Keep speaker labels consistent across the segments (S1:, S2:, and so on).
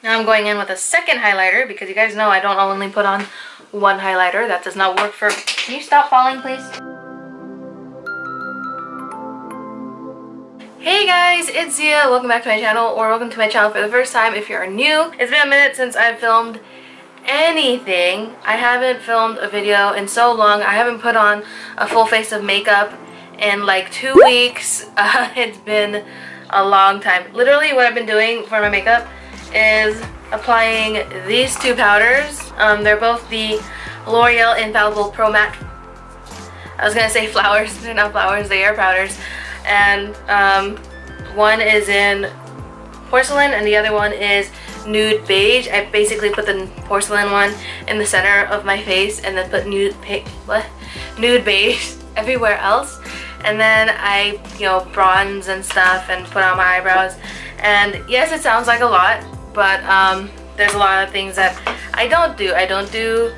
S1: Now I'm going in with a second highlighter because you guys know I don't only put on one highlighter. That does not work for... Can you stop falling, please? Hey guys, it's Ziya. Welcome back to my channel, or welcome to my channel for the first time if you're new. It's been a minute since I've filmed anything. I haven't filmed a video in so long. I haven't put on a full face of makeup in like 2 weeks. It's been a long time. Literally what I've been doing for my makeup is applying these two powders. They're both the L'Oreal Infallible Pro Matte. I was gonna say flowers. They're not flowers, they are powders. And one is in porcelain and the other one is nude beige. I basically put the porcelain one in the center of my face and then put nude beige everywhere else. And then I, bronze and stuff and put on my eyebrows. And yes, it sounds like a lot, but there's a lot of things that I don't do. I don't do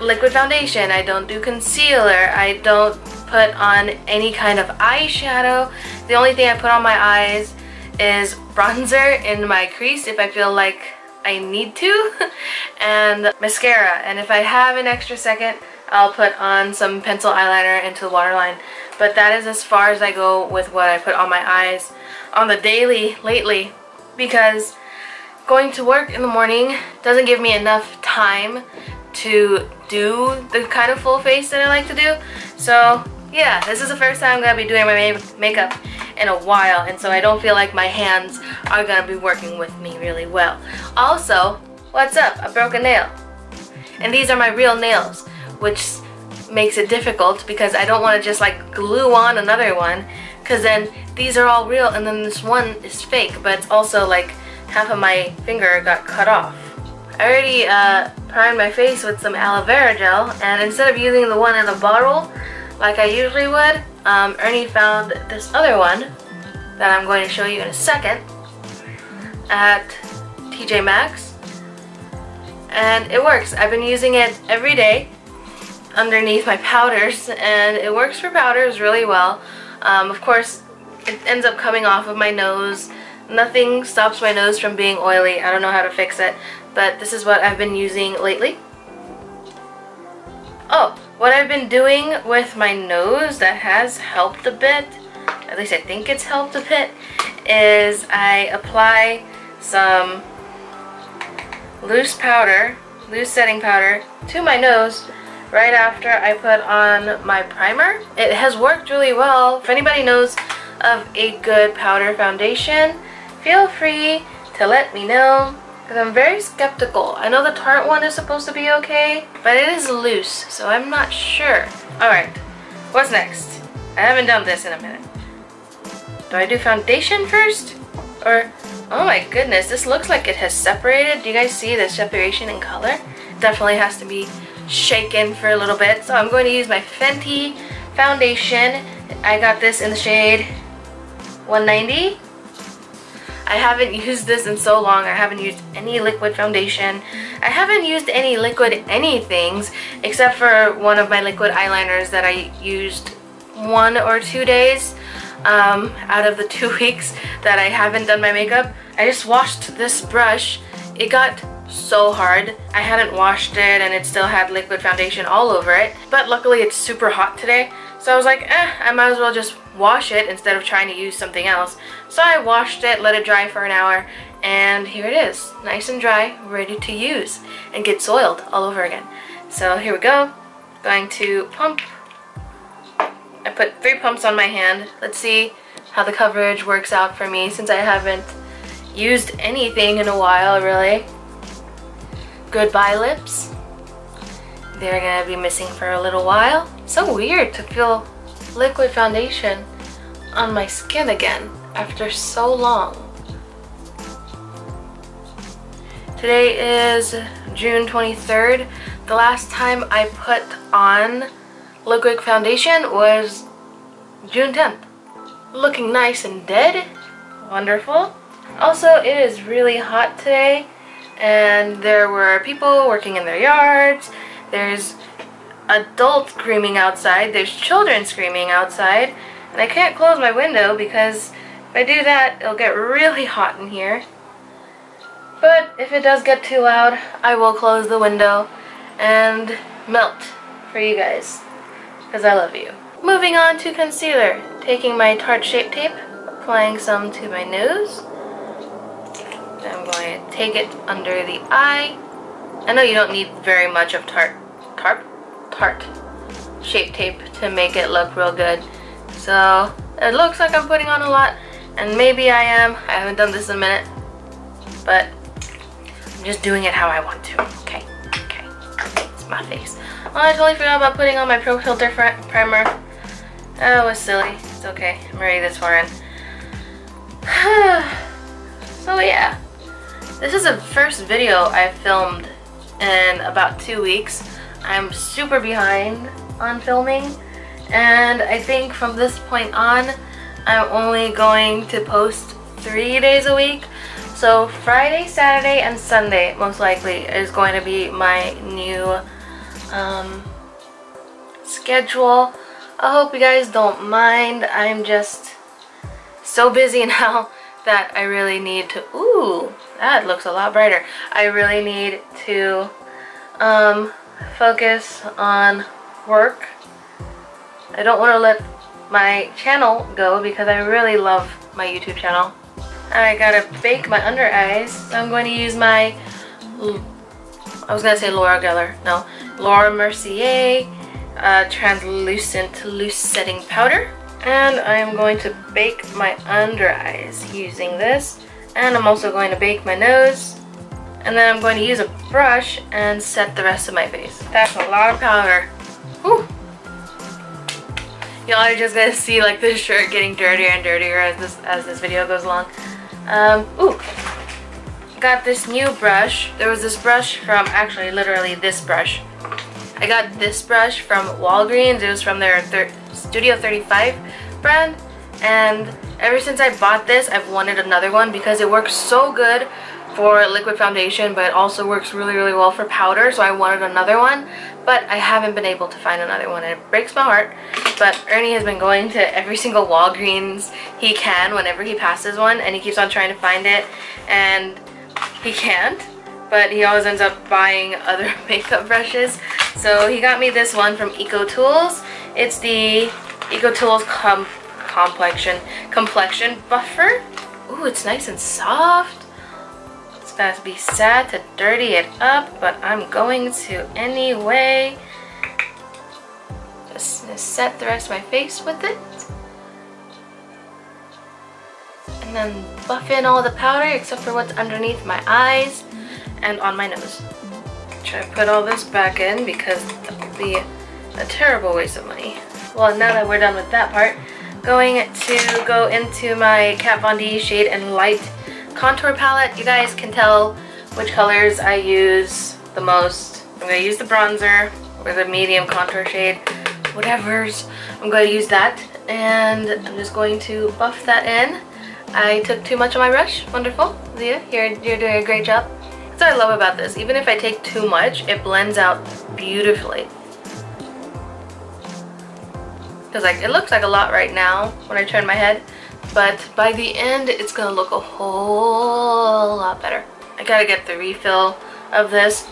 S1: liquid foundation. I don't do concealer. I don't put on any kind of eyeshadow. The only thing I put on my eyes is bronzer in my crease if I feel like I need to, and mascara. And if I have an extra second, I'll put on some pencil eyeliner into the waterline. But that is as far as I go with what I put on my eyes on the daily lately, because going to work in the morning doesn't give me enough time to do the kind of full face that I like to do. So yeah, this is the first time I'm going to be doing my makeup in a while, and so I don't feel like my hands are going to be working with me really well. Also, what's up? I broke a nail. And these are my real nails, which makes it difficult because I don't want to just like glue on another one, because then these are all real and then this one is fake, but it's also like half of my finger got cut off. I already primed my face with some aloe vera gel, and instead of using the one in the bottle like I usually would, Ernie found this other one that I'm going to show you in a second at TJ Maxx, and it works. I've been using it every day underneath my powders, and it works for powders really well. Of course, it ends up coming off of my nose. Nothing stops my nose from being oily. I don't know how to fix it, but this is what I've been using lately. Oh, what I've been doing with my nose that has helped a bit, at least I think it's helped a bit, is I apply some loose setting powder to my nose right after I put on my primer. It has worked really well. If anybody knows of a good powder foundation, feel free to let me know, because I'm very skeptical. I know the Tarte one is supposed to be okay, but it is loose, so I'm not sure. Alright, what's next? I haven't done this in a minute. Do I do foundation first? Or, oh my goodness, this looks like it has separated. Do you guys see the separation in color? Definitely has to be shaken for a little bit. So I'm going to use my Fenty foundation. I got this in the shade 190. I haven't used this in so long. I haven't used any liquid foundation. I haven't used any liquid anythings except for one of my liquid eyeliners that I used 1 or 2 days out of the 2 weeks that I haven't done my makeup. I just washed this brush. It got so hard. I hadn't washed it and it still had liquid foundation all over it. But luckily it's super hot today, so I was like, I might as well just wash it instead of trying to use something else. So I washed it, let it dry for an hour, and here it is, nice and dry, ready to use and get soiled all over again. So here we go. Going to pump. I put 3 pumps on my hand. Let's see how the coverage works out for me since I haven't used anything in a while, really. Goodbye lips. They're gonna be missing for a little while. So weird to feel liquid foundation on my skin again after so long. Today is June 23rd. The last time I put on liquid foundation was June 10th. Looking nice and dead. Wonderful. Also, it is really hot today, and there were people working in their yards. There's adults screaming outside. There's children screaming outside. And I can't close my window because if I do that, it'll get really hot in here. But if it does get too loud, I will close the window and melt for you guys, because I love you. Moving on to concealer. Taking my Tarte Shape Tape, applying some to my nose. Then I'm going to take it under the eye. I know you don't need very much of Tarte Shape Tape to make it look real good. So it looks like I'm putting on a lot, and maybe I am. I haven't done this in a minute, but I'm just doing it how I want to. Okay, okay. It's my face. Oh, I totally forgot about putting on my Pro Filter primer. That was silly. It's okay. I'm already this far in. So yeah, this is the first video I've filmed in about 2 weeks. I'm super behind on filming, and I think from this point on I'm only going to post 3 days a week. So Friday, Saturday, and Sunday most likely is going to be my new schedule. I hope you guys don't mind. I'm just so busy now that I really need to, ooh, that looks a lot brighter. I really need to focus on work. I don't want to let my channel go because I really love my YouTube channel. I gotta bake my under eyes, so I'm going to use my, I was gonna say Laura Mercier translucent loose setting powder, and I am going to bake my under eyes using this, and I'm also going to bake my nose, and then I'm going to use a brush and set the rest of my face. That's a lot of powder. Whew. Y'all are just gonna see like this shirt getting dirtier and dirtier as this video goes along. Ooh, got this new brush. There was this brush from, actually literally this brush. I got this brush from Walgreens. It was from their Studio 35 brand, and ever since I bought this I've wanted another one because it works so good for liquid foundation, but it also works really well for powder, so I wanted another one, but I haven't been able to find another one, and it breaks my heart. But Ernie has been going to every single Walgreens he can whenever he passes one, and he keeps on trying to find it, and he can't, but he always ends up buying other makeup brushes. So he got me this one from EcoTools. It's the EcoTools complexion buffer. Ooh, it's nice and soft. It's got to be sad to dirty it up, but I'm going to anyway. Just set the rest of my face with it. And then buff in all the powder except for what's underneath my eyes and on my nose. Try to put all this back in because that would be a terrible waste of money. Well, now that we're done with that part, going to go into my Kat Von D Shade and Light contour palette. You guys can tell which colors I use the most. I'm going to use the bronzer or the medium contour shade, whatever's. I'm going to use that, and I'm just going to buff that in. I took too much on my brush. Wonderful. Ziya, you're doing a great job. That's what I love about this. Even if I take too much, it blends out beautifully. Because like, it looks like a lot right now when I turn my head, but by the end it's gonna look a whole lot better. I gotta get the refill of this.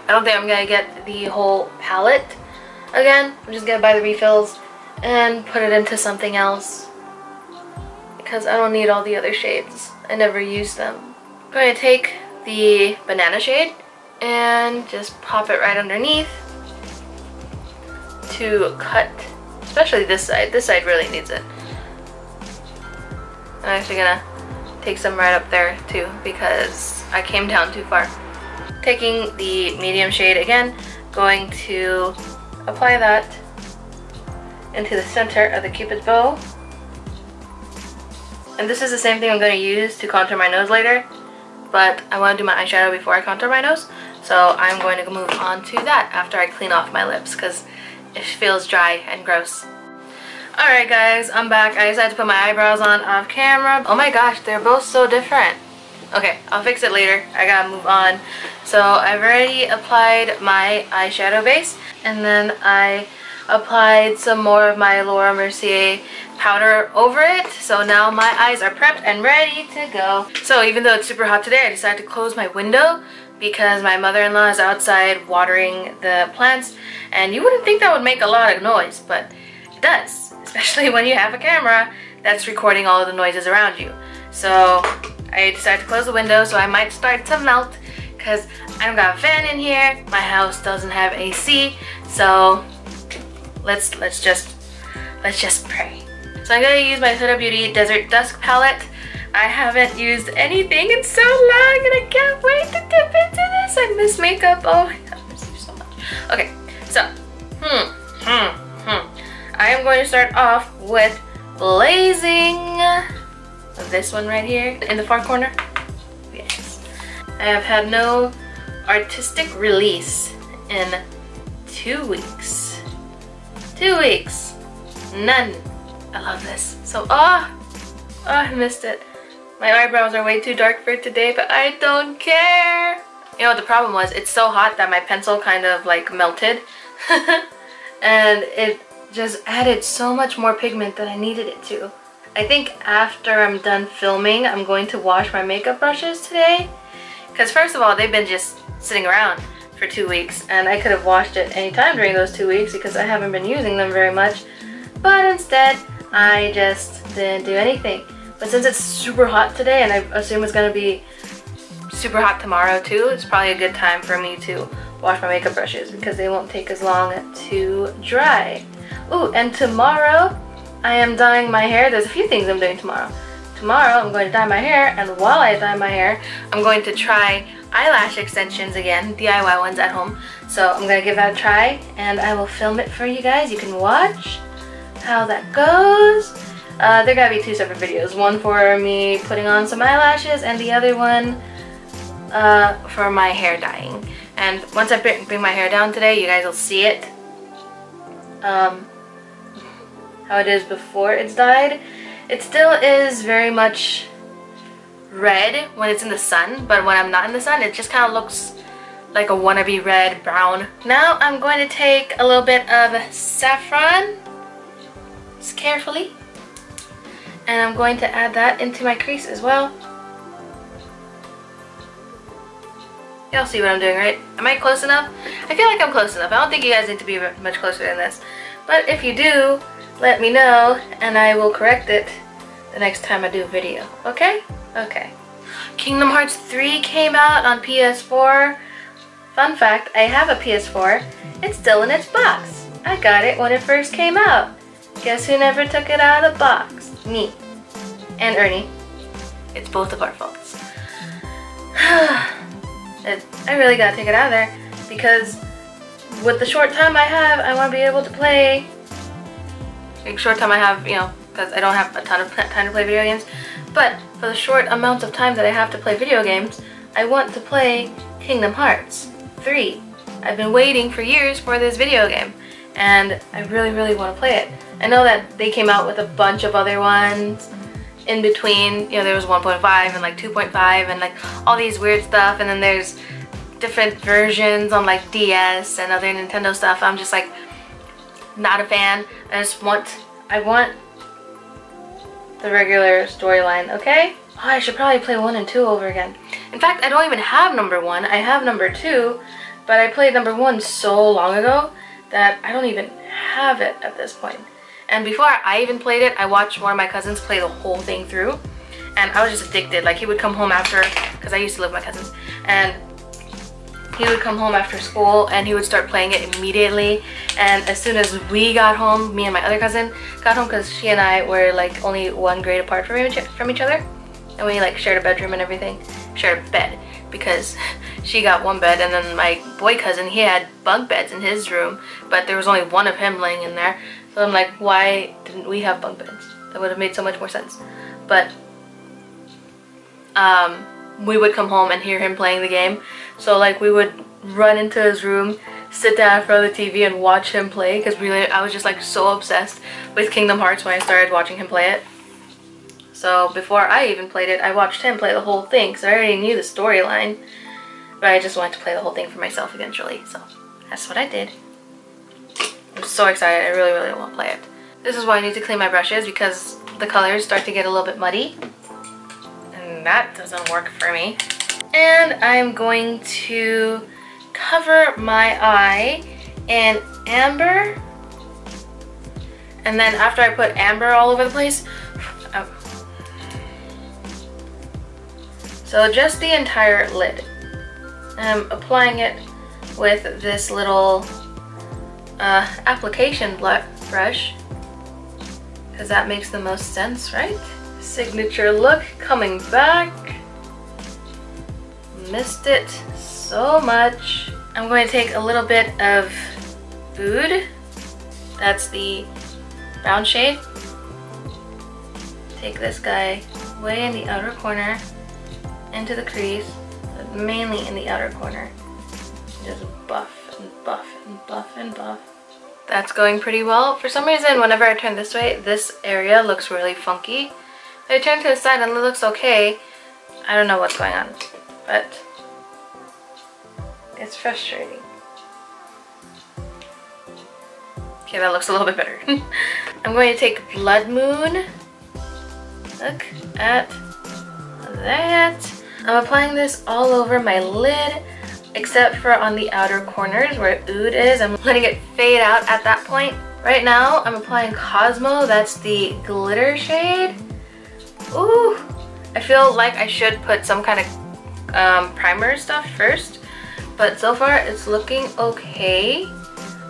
S1: I don't think I'm gonna get the whole palette again. I'm just gonna buy the refills and put it into something else because I don't need all the other shades. I never use them. I'm going to take the banana shade and just pop it right underneath to cut, especially this side. This side really needs it. I'm actually gonna take some right up there too because I came down too far. Taking the medium shade again, going to apply that into the center of the Cupid's bow. And this is the same thing I'm going to use to contour my nose later, but I want to do my eyeshadow before I contour my nose, so I'm going to move on to that after I clean off my lips because it feels dry and gross. Alright guys, I'm back. I decided to put my eyebrows on off camera. Oh my gosh, they're both so different. Okay, I'll fix it later. I gotta move on. So I've already applied my eyeshadow base, and then I applied some more of my Laura Mercier powder over it. So now my eyes are prepped and ready to go. So even though it's super hot today, I decided to close my window because my mother-in-law is outside watering the plants, and you wouldn't think that would make a lot of noise, but it does, especially when you have a camera that's recording all of the noises around you. So I decided to close the window, so I might start to melt because I don't got a fan in here. My house doesn't have AC, so let's just pray. So I'm gonna use my Huda Beauty Desert Dusk palette. I haven't used anything in so long, and I can't wait to dip into this. I miss makeup. Oh my god, I miss you so much. Okay, so I am going to start off with blazing this one right here in the far corner. Yes, I have had no artistic release in 2 weeks. 2 weeks, none. I love this. So I missed it. My eyebrows are way too dark for today, but I don't care. You know what the problem was? It's so hot that my pencil kind of like melted. And it just added so much more pigment than I needed it to. I think after I'm done filming, I'm going to wash my makeup brushes today. Because first of all, they've been just sitting around for 2 weeks, and I could have washed it anytime during those 2 weeks because I haven't been using them very much. But instead, I just didn't do anything. But since it's super hot today, and I assume it's gonna be super hot tomorrow too, it's probably a good time for me to wash my makeup brushes because they won't take as long to dry. Ooh, and tomorrow I am dyeing my hair. There's a few things I'm doing tomorrow. Tomorrow I'm going to dye my hair, and while I dye my hair, I'm going to try eyelash extensions again, DIY ones at home. So I'm gonna give that a try, and I will film it for you guys. You can watch how that goes. There gotta be 2 separate videos. One for me putting on some eyelashes, and the other one for my hair dyeing. And once I bring my hair down today, you guys will see it. How it is before it's dyed. It still is very much red when it's in the sun, but when I'm not in the sun, it just kind of looks like a wannabe red brown. Now I'm going to take a little bit of saffron, just carefully, and I'm going to add that into my crease as well. Y'all see what I'm doing, right? Am I close enough? I feel like I'm close enough. I don't think you guys need to be much closer than this. But if you do, let me know, and I will correct it the next time I do a video. Okay? Okay. Kingdom Hearts 3 came out on PS4. Fun fact, I have a PS4. It's still in its box. I got it when it first came out. Guess who never took it out of the box? Me. And Ernie. It's both of our faults. I really gotta take it out of there because with the short time I have, I want to be able to play. Like, short time I have, you know, because I don't have a ton of time to play video games. But for the short amount of time that I have to play video games, I want to play Kingdom Hearts 3. I've been waiting for years for this video game, and I really, really want to play it. I know that they came out with a bunch of other ones in between. You know, there was 1.5 and like 2.5 and like all these weird stuff, and then there's different versions on like DS and other Nintendo stuff. I'm just like not a fan. I want the regular storyline, okay? Oh, I should probably play 1 and 2 over again. In fact, I don't even have number 1. I have number 2, but I played number 1 so long ago that I don't even have it at this point. And before I even played it, I watched one of my cousins play the whole thing through, and I was just addicted. Like, he would come home after, because I used to live with my cousins, and he would come home after school and he would start playing it immediately. And as soon as we got home, me and my other cousin got home, because she and I were like only 1 grade apart from each other, and we like shared a bedroom and everything, shared a bed, because she got 1 bed, and then my boy cousin, he had bunk beds in his room, but there was only 1 of him laying in there. So I'm like, why didn't we have bunk beds? That would have made so much more sense. But we would come home and hear him playing the game, so like we would run into his room, sit down in front of the TV and watch him play, because really I was just like so obsessed with Kingdom Hearts when I started watching him play it. So before I even played it, I watched him play the whole thing, because I already knew the storyline, but I just wanted to play the whole thing for myself eventually, so that's what I did. I'm so excited. I really, really want to play it. This is why I need to clean my brushes, because the colors start to get a little bit muddy. And that doesn't work for me. And I'm going to cover my eye in amber. And then after I put amber all over the place, so just the entire lid. I'm applying it with this little application brush, because that makes the most sense, right? Signature look coming back. Missed it so much. I'm going to take a little bit of Oud. That's the brown shade. Take this guy way in the outer corner, into the crease, but mainly in the outer corner. Just buff and buff and buff and buff. That's going pretty well. For some reason, whenever I turn this way, this area looks really funky. If I turn to the side and it looks okay, I don't know what's going on, but it's frustrating. Okay, that looks a little bit better. I'm going to take Blood Moon. Look at that. I'm applying this all over my lid, except for on the outer corners where Oud is. I'm letting it fade out at that point. Right now, I'm applying Cosmo. That's the glitter shade. Ooh, I feel like I should put some kind of primer stuff first, but so far it's looking okay.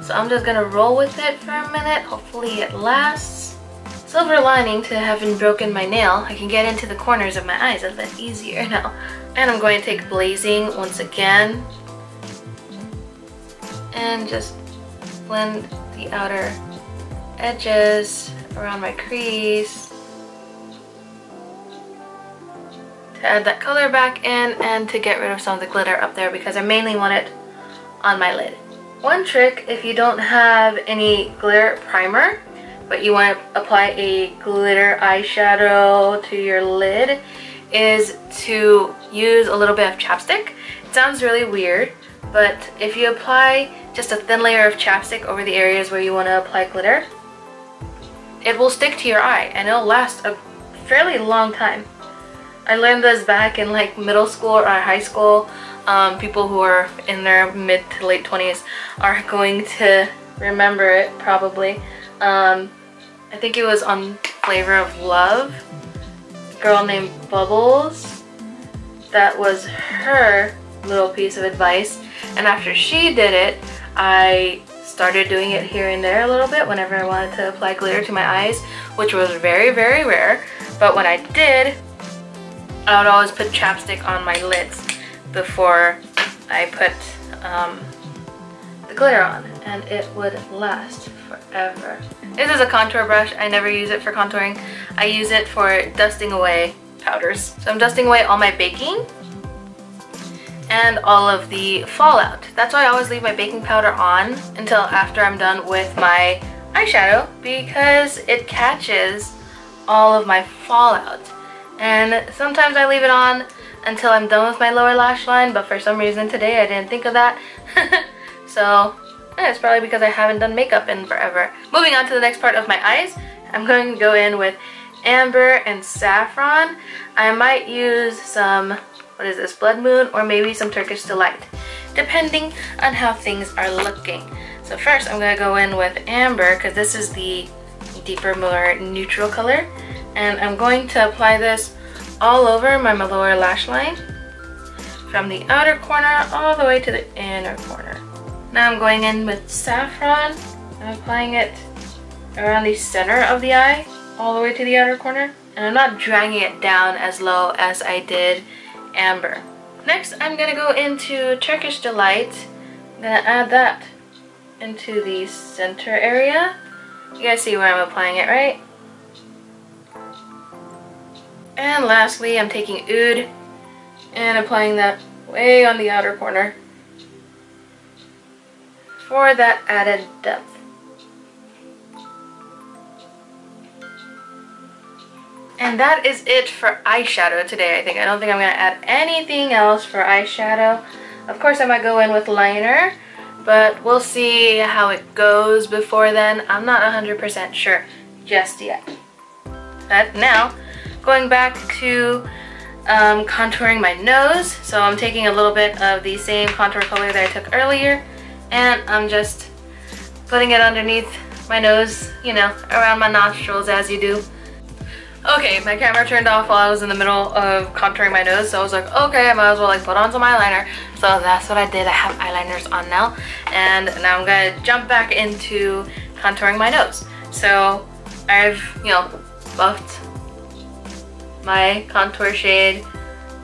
S1: So I'm just gonna roll with it for a minute. Hopefully it lasts. Silver lining to having broken my nail, I can get into the corners of my eyes a bit easier now. And I'm going to take Blazing once again and just blend the outer edges around my crease to add that color back in and to get rid of some of the glitter up there, because I mainly want it on my lid. One trick, if you don't have any glitter primer but you want to apply a glitter eyeshadow to your lid, is to use a little bit of chapstick. It sounds really weird, but if you apply just a thin layer of chapstick over the areas where you want to apply glitter, it will stick to your eye and it'll last a fairly long time. I learned this back in like middle school or high school. People who are in their mid to late 20s are going to remember it probably. I think it was on Flavor of Love. A girl named Bubbles. That was her little piece of advice. And after she did it, I started doing it here and there a little bit whenever I wanted to apply glitter to my eyes, which was very, very rare. But when I did, I would always put chapstick on my lids before I put the glitter on, and it would last forever. This is a contour brush. I never use it for contouring. I use it for dusting away powders. So I'm dusting away all my baking and all of the fallout. That's why I always leave my baking powder on until after I'm done with my eyeshadow, because it catches all of my fallout. And sometimes I leave it on until I'm done with my lower lash line, but for some reason today I didn't think of that. So it's probably because I haven't done makeup in forever. Moving on to the next part of my eyes, I'm going to go in with Amber and Saffron. I might use some, what is this, Blood Moon, or maybe some Turkish Delight, depending on how things are looking. So first I'm going to go in with Amber, because this is the deeper, more neutral color. And I'm going to apply this all over my lower lash line, from the outer corner all the way to the inner corner. Now I'm going in with Saffron. I'm applying it around the center of the eye, all the way to the outer corner. And I'm not dragging it down as low as I did Amber. Next, I'm going to go into Turkish Delight. I'm going to add that into the center area. You guys see where I'm applying it, right? And lastly, I'm taking Oud and applying that way on the outer corner for that added depth. And that is it for eyeshadow today, I think. I don't think I'm going to add anything else for eyeshadow. Of course, I might go in with liner, but we'll see how it goes before then. I'm not 100% sure just yet. But now, going back to contouring my nose. So I'm taking a little bit of the same contour color that I took earlier, and I'm just putting it underneath my nose, you know, around my nostrils as you do. Okay, my camera turned off while I was in the middle of contouring my nose, so I was like, okay, I might as well like put on some eyeliner. So that's what I did. I have eyeliners on now, and now I'm gonna jump back into contouring my nose. So I've, you know, buffed my contour shade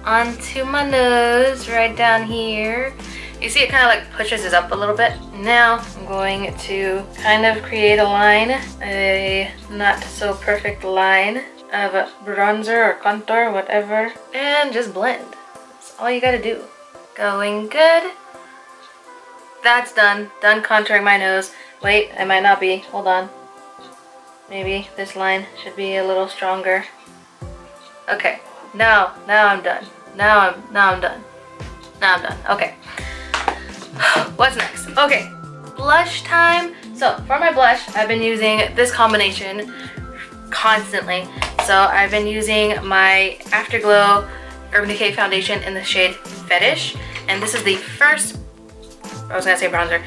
S1: onto my nose right down here. You see it kind of like pushes it up a little bit. Now I'm going to kind of create a line, a not so perfect line of a bronzer or contour, whatever, and just blend. That's all you gotta do. Going good. That's done. Done contouring my nose. Wait, I might not be. Hold on. Maybe this line should be a little stronger. Okay. Now I'm done. Now I'm done. Now I'm done. Okay. What's next? Okay. Blush time. So for my blush, I've been using this combination constantly. So I've been using my Afterglow Urban Decay foundation in the shade Fetish, and this is the first, I was gonna say bronzer,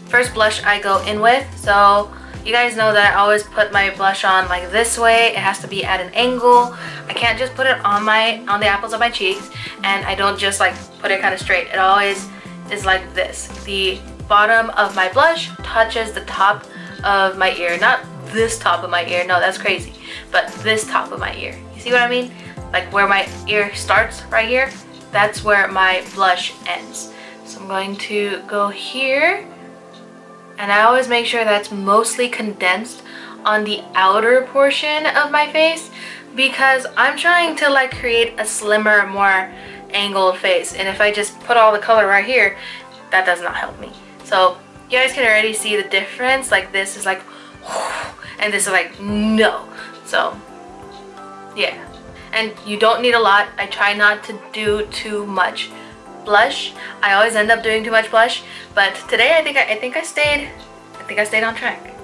S1: first blush I go in with. So you guys know that I always put my blush on like this way. It has to be at an angle. I can't just put it on the apples of my cheeks, and I don't just like put it kind of straight. It always is like this. The bottom of my blush touches the top of my ear, not this top of my ear, no, that's crazy, but this top of my ear. You see what I mean? Like where my ear starts right here, that's where my blush ends. So I'm going to go here, and I always make sure that's mostly condensed on the outer portion of my face, because I'm trying to like create a slimmer, more angled face, and if I just put all the color right here, that does not help me. So you guys can already see the difference. Like this is like and this is like no. So yeah, and you don't need a lot. I try not to do too much blush. I always end up doing too much blush, but today I think I stayed on track.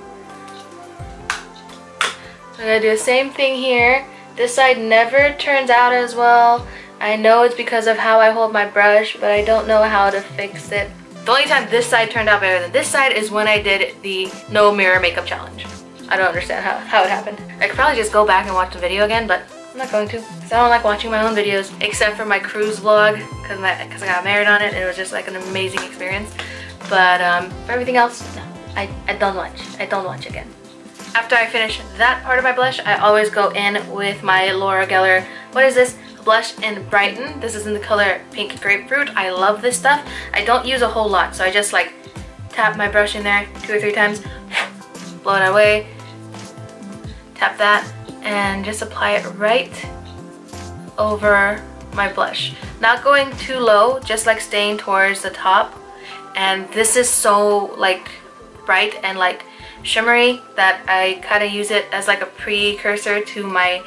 S1: So I'm gonna do the same thing here. This side never turns out as well. I know it's because of how I hold my brush, but I don't know how to fix it. The only time this side turned out better than this side is when I did the no mirror makeup challenge. I don't understand how it happened. I could probably just go back and watch the video again, but I'm not going to, because I don't like watching my own videos, except for my cruise vlog, because I got married on it, and it was just like an amazing experience. But for everything else, no, I don't watch. I don't watch again. After I finish that part of my blush, I always go in with my Laura Geller, what is this? Blush and Brighten. This is in the color Pink Grapefruit. I love this stuff. I don't use a whole lot, so I just like tap my brush in there 2 or 3 times, blow it away, tap that, and just apply it right over my blush. Not going too low, just like staying towards the top. And this is so like bright and like shimmery that I kind of use it as like a precursor to my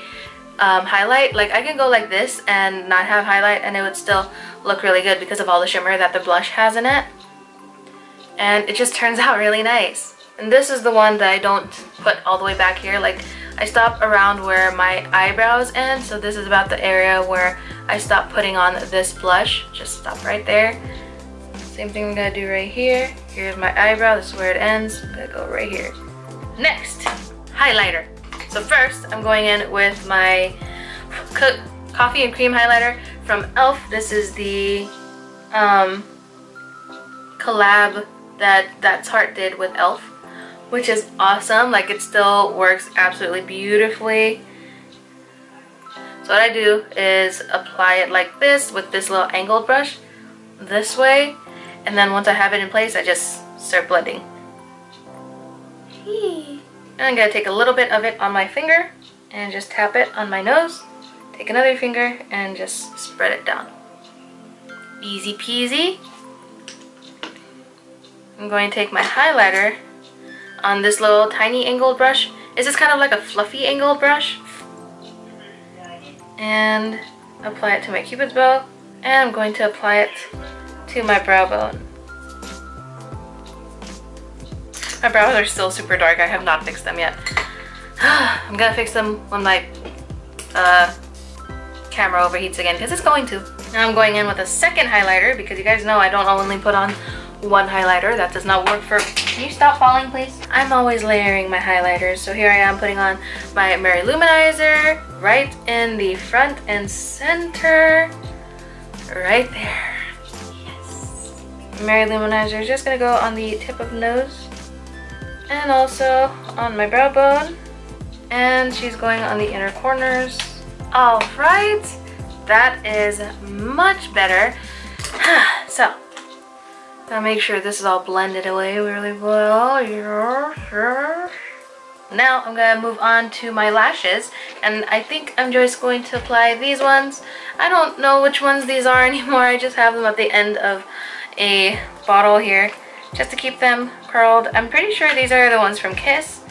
S1: highlight. Like I can go like this and not have highlight, and it would still look really good because of all the shimmer that the blush has in it, and it just turns out really nice. And this is the one that I don't put all the way back here. Like I stop around where my eyebrows end, so this is about the area where I stop putting on this blush. Just stop right there. Same thing I'm gonna do right here. Here's my eyebrow, this is where it ends. I'm gonna go right here. Next, highlighter. So first, I'm going in with my Coffee and Cream highlighter from e.l.f. This is the collab that Tarte did with e.l.f., which is awesome. Like it still works absolutely beautifully. So what I do is apply it like this with this little angled brush, this way, and then once I have it in place, I just start blending. And I'm going to take a little bit of it on my finger and just tap it on my nose. Take another finger and just spread it down. Easy peasy. I'm going to take my highlighter on this little tiny angled brush. It's just kind of like a fluffy angled brush. And apply it to my cupid's bow. And I'm going to apply it to my brow bone. My brows are still super dark. I have not fixed them yet. I'm gonna fix them when my camera overheats again, because it's going to. Now I'm going in with a second highlighter, because you guys know I don't only put on one highlighter. That does not work for... Can you stop falling, please? I'm always layering my highlighters. So here I am putting on my Mary Luminizer right in the front and center. Right there. Yes. Mary Luminizer is just gonna go on the tip of the nose and also on my brow bone, and she's going on the inner corners. All right, that is much better. So, gotta make sure this is all blended away really well. Now I'm gonna move on to my lashes, and I think I'm just going to apply these ones. I don't know which ones these are anymore. I just have them at the end of a bottle here just to keep them curled. I'm pretty sure these are the ones from Kiss,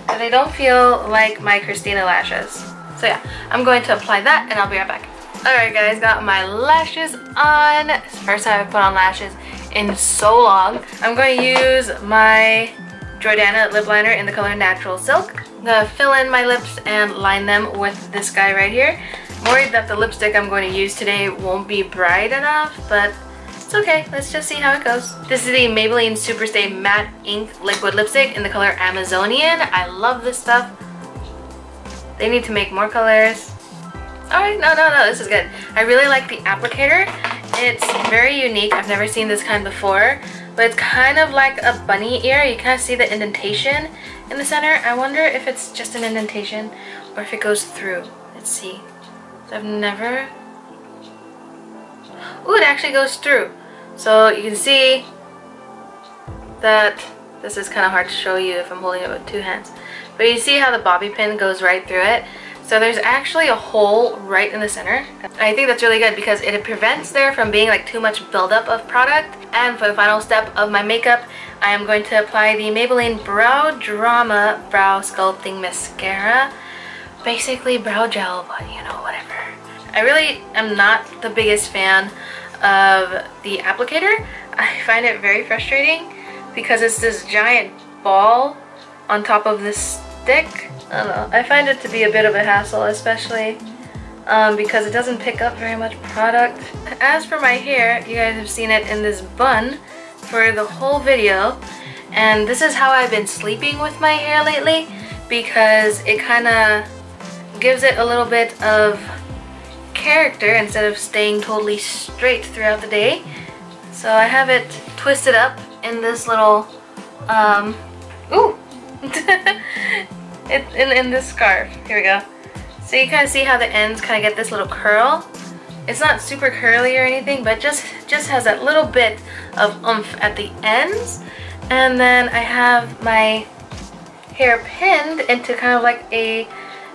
S1: but they don't feel like my Christina lashes. So yeah, I'm going to apply that and I'll be right back. Alright guys, got my lashes on. It's the first time I've put on lashes in so long. I'm going to use my Jordana lip liner in the color Natural Silk. I'm going to fill in my lips and line them with this guy right here. I'm worried that the lipstick I'm going to use today won't be bright enough, but it's okay. Let's just see how it goes. This is the Maybelline Superstay Matte Ink Liquid Lipstick in the color Amazonian. I love this stuff. They need to make more colors. Alright, no, this is good. I really like the applicator. It's very unique. I've never seen this kind before, but it's kind of like a bunny ear. You kind of see the indentation in the center. I wonder if it's just an indentation or if it goes through. Let's see. So I've never... Ooh, it actually goes through. So you can see that this is kind of hard to show you if I'm holding it with two hands. But you see how the bobby pin goes right through it. So there's actually a hole right in the center. I think that's really good because it prevents there from being like too much buildup of product. And for the final step of my makeup, I am going to apply the Maybelline Brow Drama Brow Sculpting Mascara. Basically brow gel, but you know, whatever. I really am not the biggest fan of the applicator. I find it very frustrating because it's this giant ball on top of this stick. I don't know. I find it to be a bit of a hassle, especially because it doesn't pick up very much product. As for my hair, you guys have seen it in this bun for the whole video, and this is how I've been sleeping with my hair lately because it kind of gives it a little bit of character instead of staying totally straight throughout the day. So I have it twisted up in this little ooh in this scarf. Here we go. So you kind of see how the ends kind of get this little curl. It's not super curly or anything, but just has that little bit of oomph at the ends. And then I have my hair pinned into kind of like a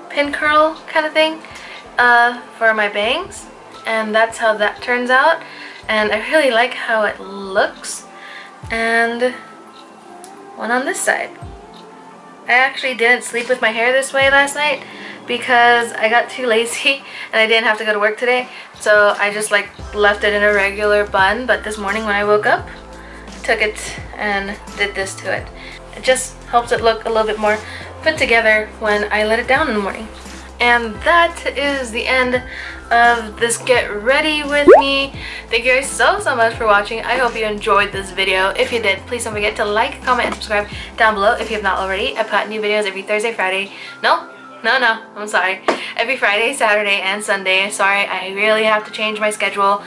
S1: pin curl kind of thing for my bangs, and that's how that turns out. And I really like how it looks. And one on this side. I actually didn't sleep with my hair this way last night because I got too lazy and I didn't have to go to work today, so I just like left it in a regular bun. But this morning when I woke up, I took it and did this to it. It just helps it look a little bit more put together when I let it down in the morning. And that is the end of this get ready with me. Thank you guys so much for watching. I hope you enjoyed this video. If you did, please don't forget to like, comment, and subscribe down below if you have not already. I put out new videos every Thursday, Friday. No, I'm sorry. Every Friday, Saturday, and Sunday. Sorry, I really have to change my schedule.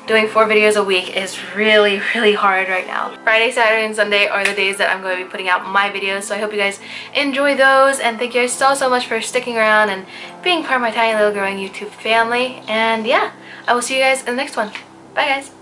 S1: Doing 4 videos a week is really hard right now. Friday, Saturday, and Sunday are the days that I'm going to be putting out my videos, so I hope you guys enjoy those, and thank you guys so much for sticking around and being part of my tiny little growing YouTube family. And yeah, I will see you guys in the next one. Bye guys!